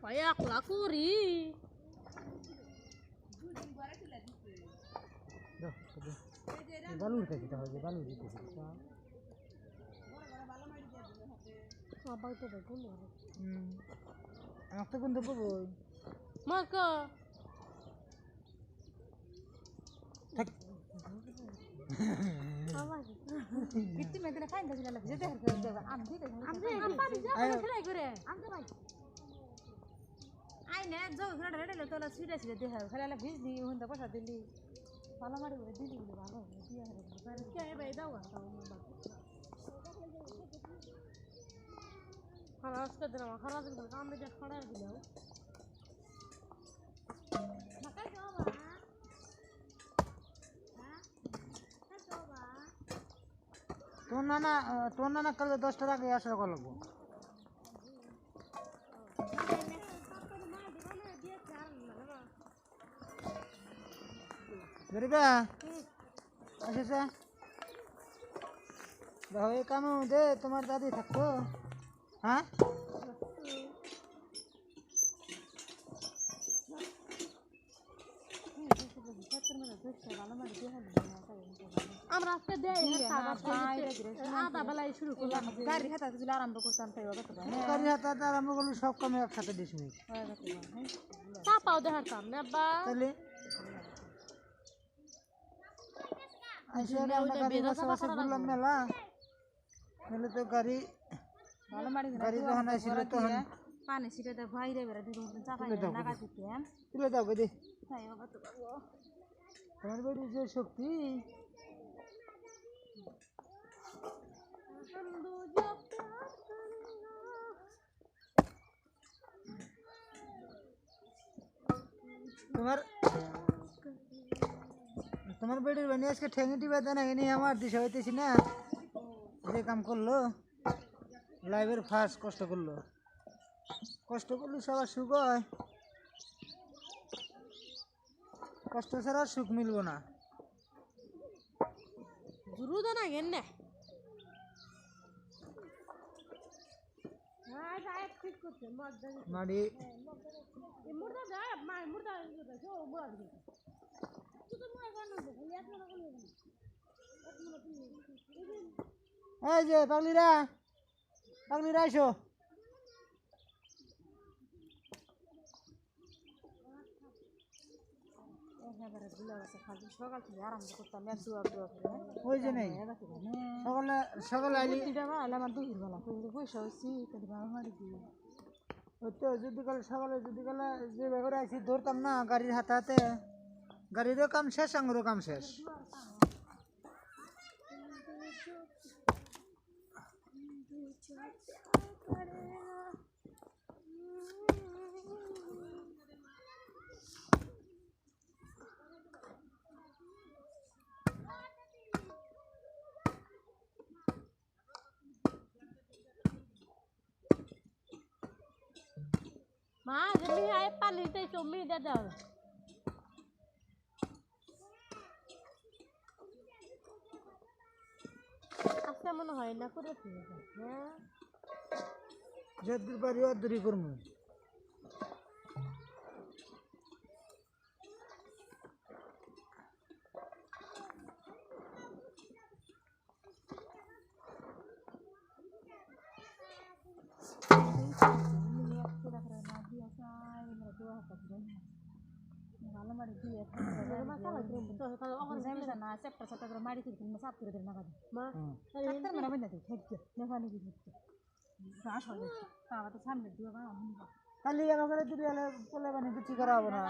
Kayak lakuri. বালু উঠে দিতে হবে বালু দিতেছি Apa itu betul ya? আমার তো কিন্তু বলবো Maka থাক apa gitu? Bitti medine kain da jilala jede her da am jide Apa di jalan selai gore? am da bai ai ne jo ghara rede le tola sida sida de her khala la bhiz di hunda pasha dili bala mari gore dili dili bala dia her क्या है भाई दावा खराज का drama खराज का काम में जब खड़ा है दिलाओ makai coba ha ka coba তোর নানা কালে 10 টাকা আগে আসা লাগবো গরিবা আচ্ছা দেখো এই কামে দে তোমার দাদি থাকতো হ্যাঁ আমরা আজকে দেই আধা বেলায় শুরু করলাম gari hata jila arambo kurtam tai waga to ba কারি হাতে আরম্ভ করলো সব কামে একসাথে ডিসমিস তা পাও দেখার সামনে আব্বা তাহলে আইসা আমরা গাড়ি বসে বললাম মেলা মেলে তো গাড়ি bala mari গাড়ি যখন আইছিল তখন pani sida da bhaire bera di dun chapa naga ditem তুলে দাও গদি tai waga to ba তোমার বাড়ি যে শক্তি তোমার তোমার বেডির বানিয়ে আজকে ঠেঙে টিপে দেন এনে আমার দিশা হইতেছি না যে কাম করলো লাইভের ফার্স্ট কষ্ট করলো সবার সুখ হয় কষ্ট ছাড়া সুখ মিলবো না জুরু দা না গেন না হ্যাঁ সাহেব ঠিক করছে মর্দা মাড়ি এই মুর্দা যায় মা মুর্দা সো মুর্দা দিছে তুই তো মই গান না খালি এক মনে করলি এই যে পাগলিরা আইসো bera jila wasa khali shogal ti arambo kurtam ya dua dua ওই যে নেই সকালে আইলি tida ba ala ma duhir bala ko পয়সা হইছি কদি ba mari di ওই তো যদি কালে যে বেগরে আইসি ধরতাম না গাড়ির হাতে গাড়িরও কাম শেষ আঙ্গুরও কাম শেষ মা যদি আয় পানিতে চুমি দে দাও আজকে মনে হয় না করে হ্যাঁ যদ্দূর পারি অদ্দূরই করবো bala mari di masalah na chapter chapter karo mari ti na sap kure na gadi মা chapter mera benda di hekje na fani di gash hoye ta to samne diwa ba খালি আমাকে দিলে পোলে বানি বিক্রি করা হবো না